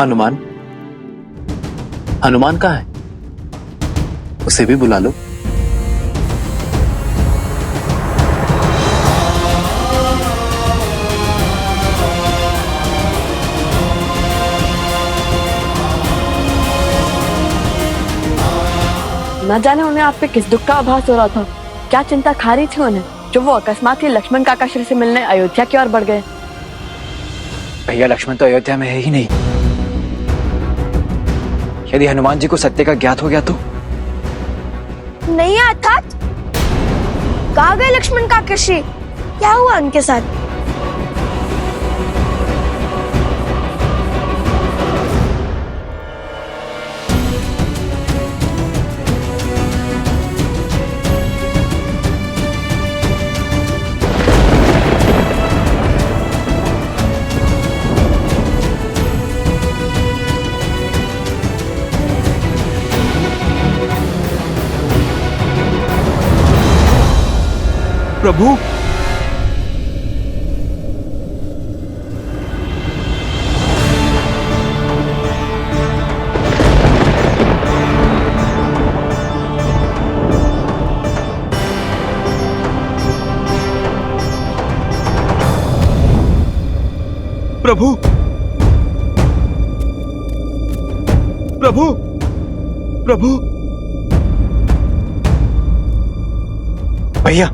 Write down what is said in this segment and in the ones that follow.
हनुमान, हनुमान कहाँ है? उसे भी बुला लो। न जाने उन्हें आप पे किस दुख का आभास हो रहा था, क्या चिंता खा रही थी उन्हें, जो वो अकस्मात ही लक्ष्मण काका श्री से मिलने अयोध्या की ओर बढ़ गए। भैया, लक्ष्मण तो अयोध्या में है ही नहीं। यदि हनुमान जी को सत्य का ज्ञात हो गया तो? नहीं अर्थात कहाँ गए लक्ष्मण काका श्री? क्या हुआ उनके साथ? प्रभु, प्रभु, प्रभु, प्रभु, भैया,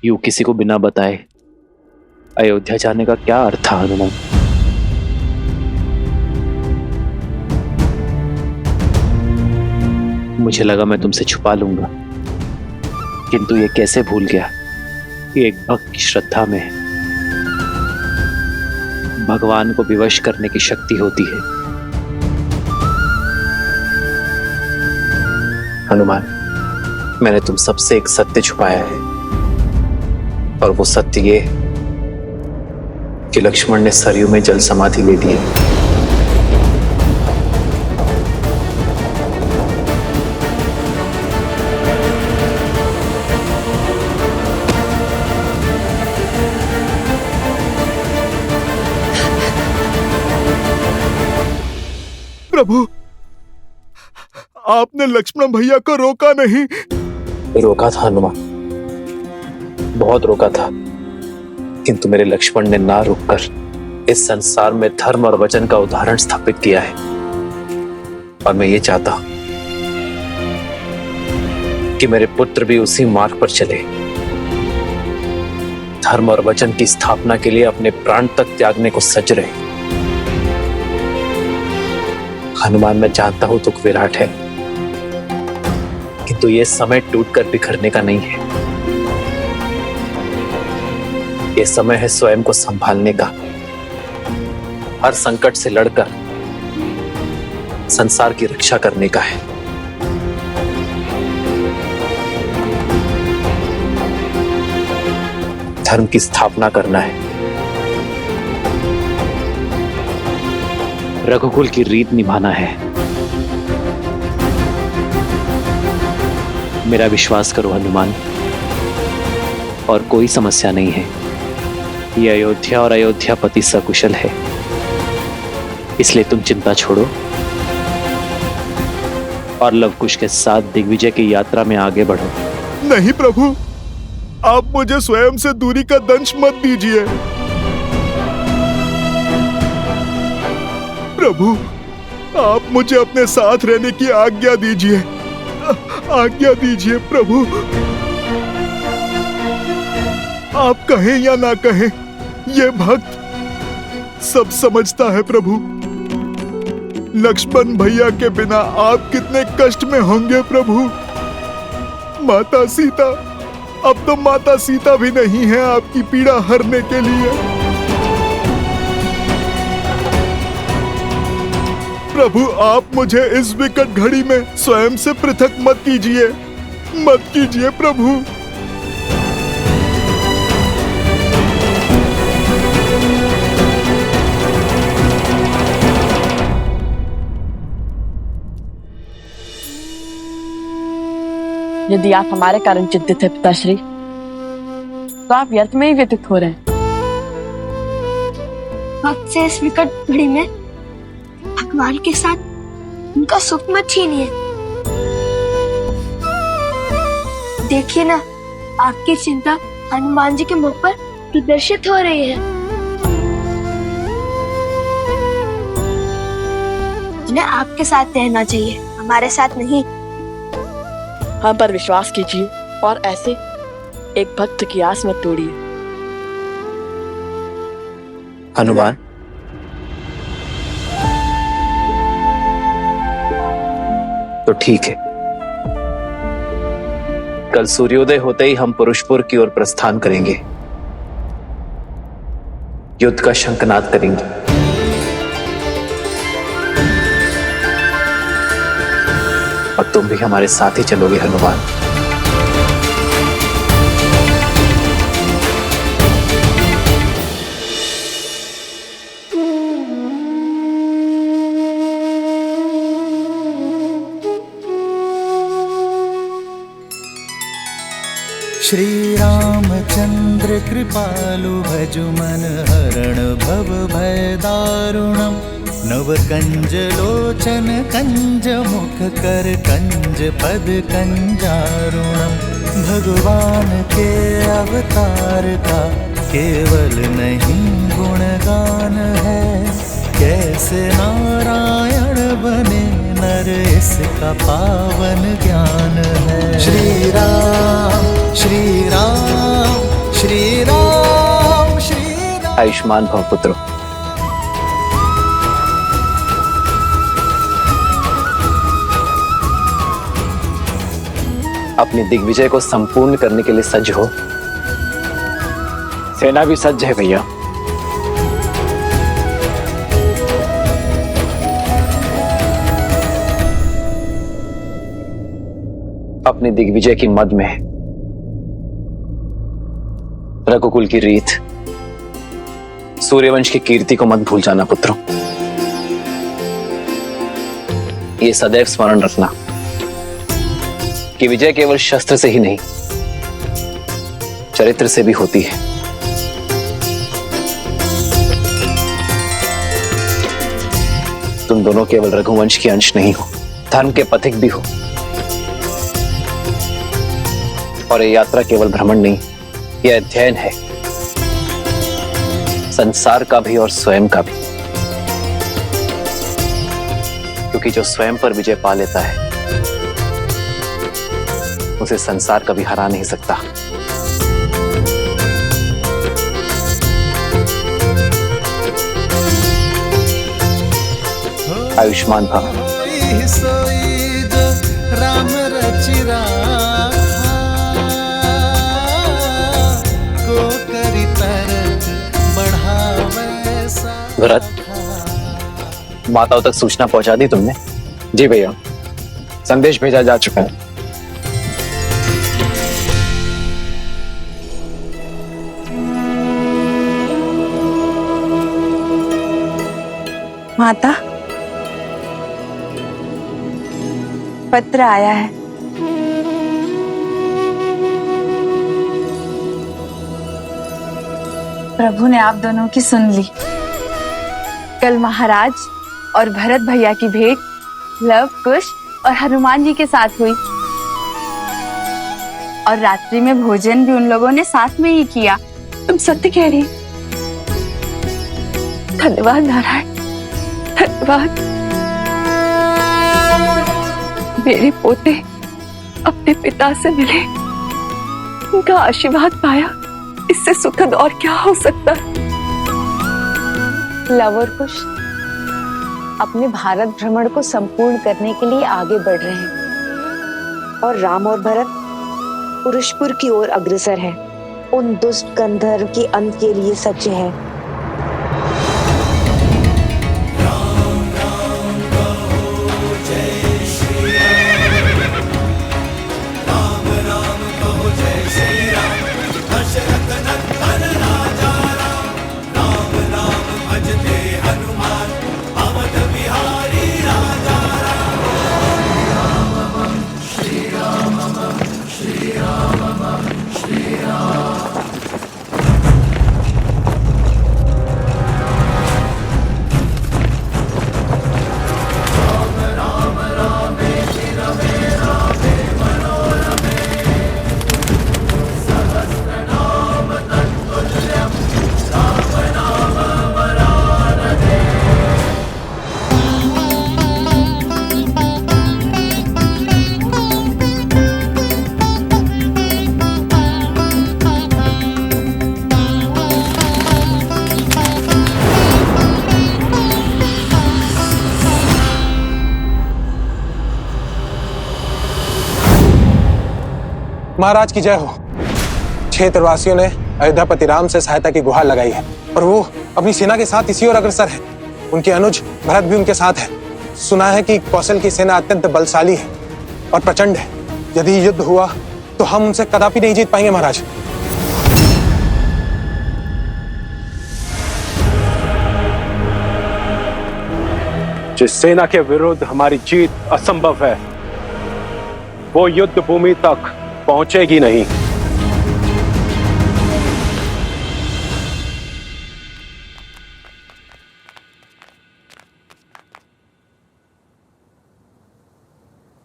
यूं किसी को बिना बताए अयोध्या जाने का क्या अर्थ था हनुमान? मुझे लगा मैं तुमसे छुपा लूंगा, किंतु ये कैसे भूल गया कि एक भक्त की श्रद्धा में भगवान को विवश करने की शक्ति होती है। हनुमान, मैंने तुम सबसे एक सत्य छुपाया है, और वो सत्य ये कि लक्ष्मण ने सरयू में जल समाधि ले ली है। प्रभु, आपने लक्ष्मण भैया को रोका नहीं? रोका था हनुमान, बहुत रोका था, किंतु मेरे लक्ष्मण ने ना रुककर इस संसार में धर्म और वचन का उदाहरण स्थापित किया है। और मैं ये चाहता हूं कि मेरे पुत्र भी उसी मार्ग पर चले, धर्म और वचन की स्थापना के लिए अपने प्राण तक त्यागने को सज रहे। हनुमान, मैं जानता हूं दुख विराट है, किंतु ये समय टूटकर बिखरने का नहीं है। ये समय है स्वयं को संभालने का, हर संकट से लड़कर संसार की रक्षा करने का है। धर्म की स्थापना करना है, रघुकुल की रीत निभाना है। मेरा विश्वास करो हनुमान, और कोई समस्या नहीं है। ये अयोध्या और अयोध्यापति सकुशल है, इसलिए तुम चिंता छोड़ो और लवकुश के साथ दिग्विजय की यात्रा में आगे बढ़ो। नहीं प्रभु, आप मुझे स्वयं से दूरी का दंश मत दीजिए। प्रभु, आप मुझे अपने साथ रहने की आज्ञा दीजिए, आज्ञा दीजिए प्रभु। आप कहें या ना कहें, ये भक्त सब समझता है प्रभु। लक्ष्मण भैया के बिना आप कितने कष्ट में होंगे प्रभु। माता सीता, अब तो माता सीता भी नहीं है आपकी पीड़ा हरने के लिए। प्रभु, आप मुझे इस विकट घड़ी में स्वयं से पृथक मत कीजिए, मत कीजिए प्रभु। यदि आप हमारे कारण चिंतित हैं पिताश्री, तो आप व्यर्थ में ही व्यतीत हो रहे हैं। वक्त से इस विकट घड़ी में भगवान के साथ उनका सुख मत छीनिए। देखिए ना, आपकी चिंता हनुमान जी के मुख पर प्रदर्शित हो रही है। उन्हें आपके साथ रहना चाहिए, हमारे साथ नहीं। हम पर विश्वास कीजिए और ऐसे एक भक्त की आस मत तोड़िए। हनुमान, तो ठीक है, कल सूर्योदय होते ही हम पुरुषपुर की ओर प्रस्थान करेंगे, युद्ध का शंखनाद करेंगे। और तुम भी हमारे साथ ही चलोगे हनुमान। श्री रामचंद्र कृपालु भजु मन हरण भव भय दारुणम। नव कंज लोचन कंज मुख कर कंज पद कंजारुणम। भगवान के अवतार का केवल नहीं गुणगान है, कैसे नारायण बने नर इसका पावन ज्ञान है। श्री राम श्री राम श्री राम श्री राम। आयुष्मान भव पुत्रो। अपने दिग्विजय को संपूर्ण करने के लिए सज्ज हो। सेना भी सज्ज है भैया। अपने दिग्विजय की मद में रघुकुल की रीत, सूर्यवंश की कीर्ति को मत भूल जाना पुत्रों। ये सदैव स्मरण रखना कि विजय केवल शस्त्र से ही नहीं, चरित्र से भी होती है। तुम दोनों केवल रघुवंश के अंश नहीं हो, धर्म के पथिक भी हो। और ये यात्रा केवल भ्रमण नहीं, यह अध्ययन है, संसार का भी और स्वयं का भी। क्योंकि जो स्वयं पर विजय पा लेता है, उसे संसार कभी हरा नहीं सकता। आयुष्मान भव। राम रचिरा भरत, माताओं तक सूचना पहुंचा दी तुमने? जी भैया, संदेश भेजा जा चुका है। माता, पत्र आया है। प्रभु ने आप दोनों की सुन ली। कल महाराज और भरत भैया की भेंट लव, कुश और हनुमान जी के साथ हुई, और रात्रि में भोजन भी उन लोगों ने साथ में ही किया। तुम सत्य कह रही। धन्यवाद नारायण, धन्यवाद। मेरे पोते अपने पिता से मिले, उनका आशीर्वाद पाया, इससे सुखद और क्या हो सकता है। लव और कुश अपने भारत भ्रमण को संपूर्ण करने के लिए आगे बढ़ रहे हैं, और राम और भरत पुरुषपुर की ओर अग्रसर हैं, उन दुष्ट गंधर्व के अंत के लिए सज्ज है। महाराज की जय हो। क्षेत्रवासियों ने अयोध्यापति राम से सहायता की गुहार लगाई है और वो अपनी सेना के साथ इसी ओर अग्रसर है। उनके अनुज भरत भी उनके साथ है। सुना है कि कौशल की सेना अत्यंत बलशाली है और प्रचंड है। यदि युद्ध हुआ तो हम उनसे कदापि नहीं जीत पाएंगे महाराज। जिस सेना के विरुद्ध हमारी जीत असंभव है, वो युद्ध भूमि तक पहुंचेगी नहीं।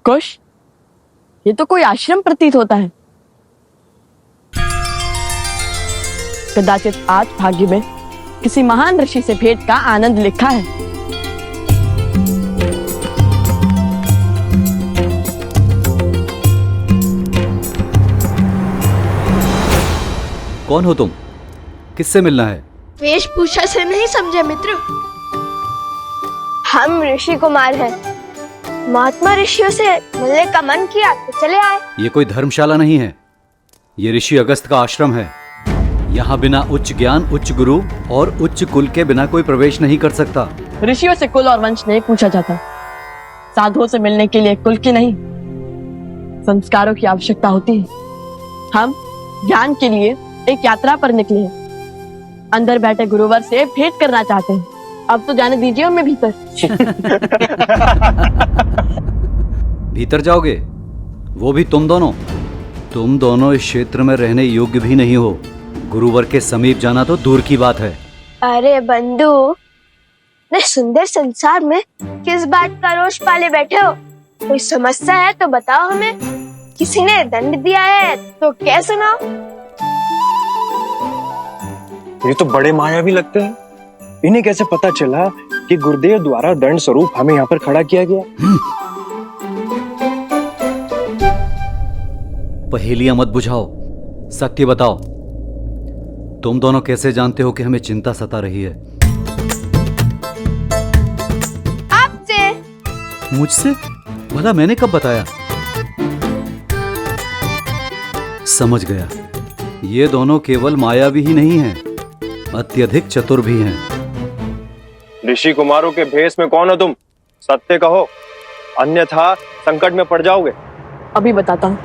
कुश, ये तो कोई आश्रम प्रतीत होता है। कदाचित आज भाग्य में किसी महान ऋषि से भेंट का आनंद लिखा है। कौन हो तुम? किससे मिलना है? वेशभूषा से नहीं समझे मित्र, हम ऋषि कुमार हैं। महात्मा ऋषियों से मिलने का मन किया तो चले आए। ये कोई धर्मशाला नहीं है, ये ऋषि अगस्त का आश्रम है। यहाँ बिना उच्च ज्ञान, उच्च गुरु और उच्च कुल के बिना कोई प्रवेश नहीं कर सकता। ऋषियों से कुल और वंश नहीं पूछा जाता। साधुओं से मिलने के लिए कुल की नहीं, संस्कारों की आवश्यकता होती है। हम ज्ञान के लिए एक यात्रा पर निकले हैं। अंदर बैठे गुरुवर से भेंट करना चाहते हैं। अब तो जाने दीजिए उनमें भीतर। भीतर जाओगे? वो भी तुम दोनों? तुम दोनों इस क्षेत्र में रहने योग्य भी नहीं हो। गुरुवर के समीप जाना तो दूर की बात है। अरे बंधु, इतने सुंदर संसार में किस बात का रोष पाले बैठे हो? कोई समस्या है तो बताओ हमें। किसी ने दंड दिया है तो क्या सुनाओ? ये तो बड़े मायावी लगते हैं। इन्हें कैसे पता चला कि गुरुदेव द्वारा दंड स्वरूप हमें यहाँ पर खड़ा किया गया? पहेलियां मत बुझाओ, सत्य बताओ। तुम दोनों कैसे जानते हो कि हमें चिंता सता रही है? आपसे। मुझसे? भला मैंने कब बताया? समझ गया, ये दोनों केवल मायावी ही नहीं हैं, अत्यधिक चतुर भी हैं। ऋषि कुमारों के भेष में कौन हो तुम? सत्य कहो, अन्यथा संकट में पड़ जाओगे। अभी बताता हूँ।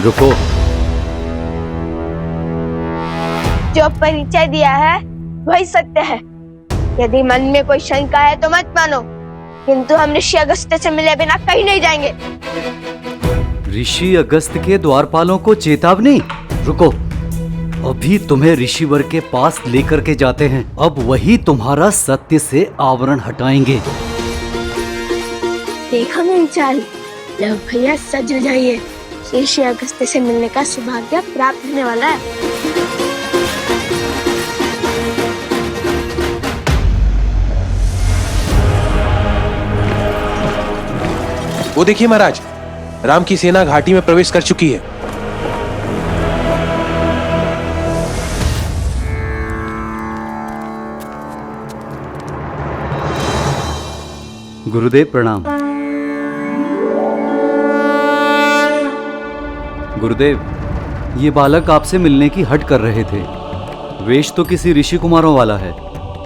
रुको। जो परिचय दिया है वही सत्य है। यदि मन में कोई शंका है तो मत मानो, किंतु हम ऋषि अगस्त से मिले बिना कहीं नहीं जाएंगे। ऋषि अगस्त के द्वारपालों को चेतावनी? रुको, अभी तुम्हें ऋषिवर के पास लेकर के जाते हैं। अब वही तुम्हारा सत्य से आवरण हटाएंगे। देखो मेरी चाल, लो भैया सज जाइए। ऋषि अगस्त से मिलने का सौभाग्य प्राप्त होने वाला है। वो देखिए महाराज, राम की सेना घाटी में प्रवेश कर चुकी है। गुरुदेव प्रणाम। गुरुदेव, ये बालक आपसे मिलने की हट कर रहे थे। वेश तो किसी ऋषि कुमारों वाला है,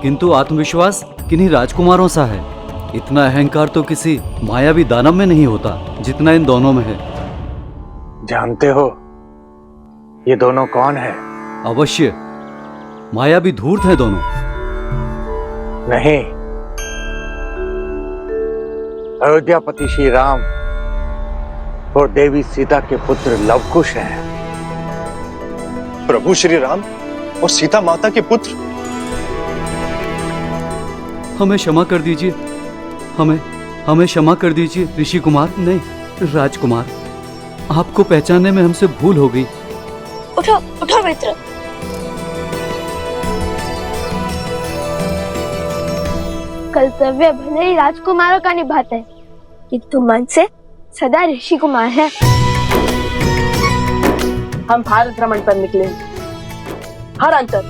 किंतु आत्मविश्वास किन्हीं राजकुमारों सा है। इतना अहंकार तो किसी मायावी दानव में नहीं होता जितना इन दोनों में है। जानते हो ये दोनों कौन है? अवश्य, मायावी धूर्त हैं दोनों। नहीं, अयोध्यापति श्री राम और देवी सीता के पुत्र लवकुश हैं। प्रभु श्री राम और सीता माता के पुत्र? हमें क्षमा कर दीजिए, हमें क्षमा कर दीजिए ऋषि कुमार, नहीं राजकुमार। आपको पहचानने में हमसे भूल हो गई। उठो उठो मित्र। कर्तव्य भले ही राजकुमारों का निभाते हैं, किंतु मन से सदा ऋषि कुमार है। हम भारत भ्रमण पर निकले, हर अंतर,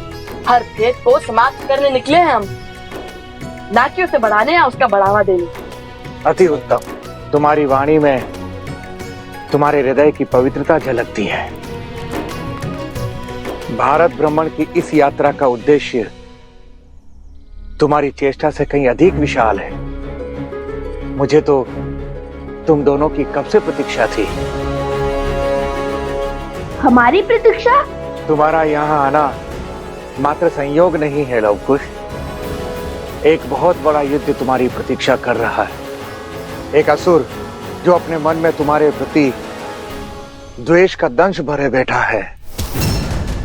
हर भेद को समाप्त करने निकले हैं हम, ना कि उसे बढ़ाने या उसका बढ़ावा देने। अति उत्तम। तुम्हारी वाणी में तुम्हारे हृदय की पवित्रता झलकती है। भारत भ्रमण की इस यात्रा का उद्देश्य तुम्हारी चेष्टा से कहीं अधिक विशाल है। मुझे तो तुम दोनों की कब से प्रतीक्षा थी। हमारी प्रतीक्षा? तुम्हारा यहाँ आना मात्र संयोग नहीं है लवकुश, एक बहुत बड़ा युद्ध तुम्हारी प्रतीक्षा कर रहा है। एक असुर जो अपने मन में तुम्हारे प्रति द्वेष का दंश भरे बैठा है,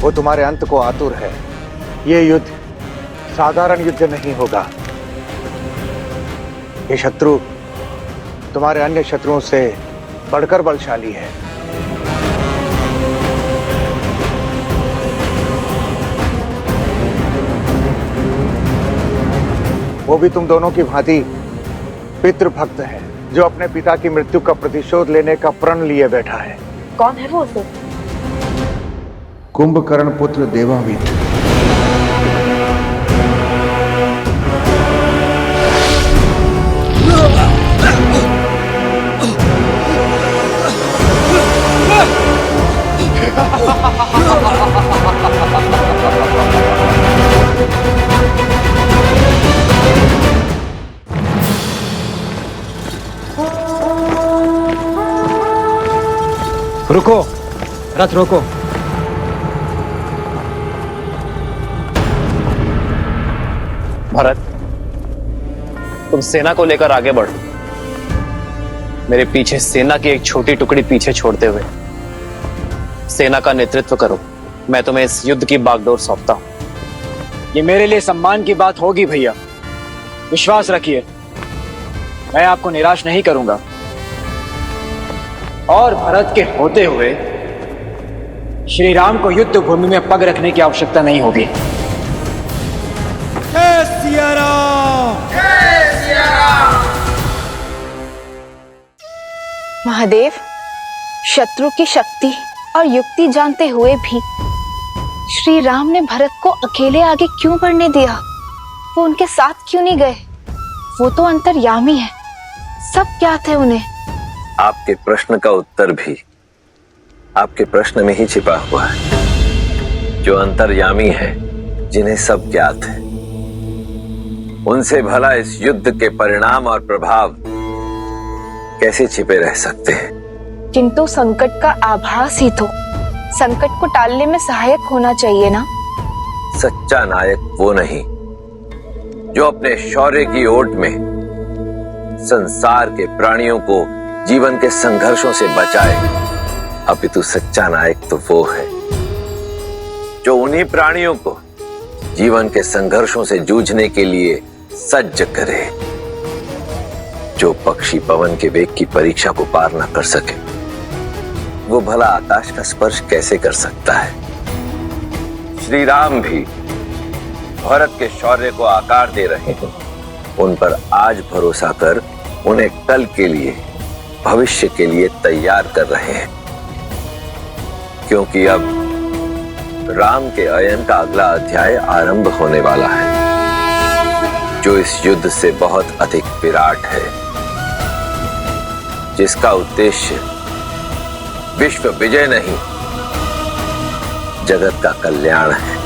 वो तुम्हारे अंत को आतुर है। ये युद्ध साधारण युद्ध नहीं होगा। ये शत्रु तुम्हारे अन्य शत्रुओं से बढ़कर बलशाली है। वो भी तुम दोनों की भांति पितृभक्त है, जो अपने पिता की मृत्यु का प्रतिशोध लेने का प्रण लिए बैठा है। कौन है वो असुर? कुंभकर्ण पुत्र देवावित। रुको, रथ रोको। भरत, तुम सेना को लेकर आगे बढ़ो। मेरे पीछे सेना की एक छोटी टुकड़ी पीछे छोड़ते हुए सेना का नेतृत्व करो। मैं तुम्हें इस युद्ध की बागडोर सौंपता हूं। ये मेरे लिए सम्मान की बात होगी भैया, विश्वास रखिए, मैं आपको निराश नहीं करूंगा। और भरत के होते हुए श्री राम को युद्ध भूमि में पग रखने की आवश्यकता नहीं होगी। महादेव, शत्रु की शक्ति और युक्ति जानते हुए भी श्री राम ने भरत को अकेले आगे क्यों बढ़ने दिया? वो उनके साथ क्यों नहीं गए? वो तो अंतर्यामी है, सब ज्ञात है उन्हें। आपके प्रश्न का उत्तर भी आपके प्रश्न में ही छिपा हुआ है। जो अंतर्यामी है, जिन्हें सब ज्ञात है, उनसे भला इस युद्ध के परिणाम और प्रभाव कैसे छिपे रह सकते हैं? किंतु संकट का आभास ही तो संकट को टालने में सहायक होना चाहिए ना। सच्चा नायक वो नहीं जो अपने शौर्य की ओट में संसार के प्राणियों को जीवन के संघर्षों से बचाए, अपितु सच्चा नायक तो वो है जो उन्हीं प्राणियों को जीवन के संघर्षों से जूझने के लिए सज्ज करे। जो पक्षी पवन के वेग की परीक्षा को पार न कर सके, वो भला आकाश का स्पर्श कैसे कर सकता है? श्री राम भी भारत के शौर्य को आकार दे रहे हैं। उन पर आज भरोसा कर उन्हें कल के लिए, भविष्य के लिए तैयार कर रहे हैं, क्योंकि अब राम के अयन का अगला अध्याय आरंभ होने वाला है, जो इस युद्ध से बहुत अधिक विराट है, जिसका उद्देश्य विश्व विजय नहीं, जगत का कल्याण है।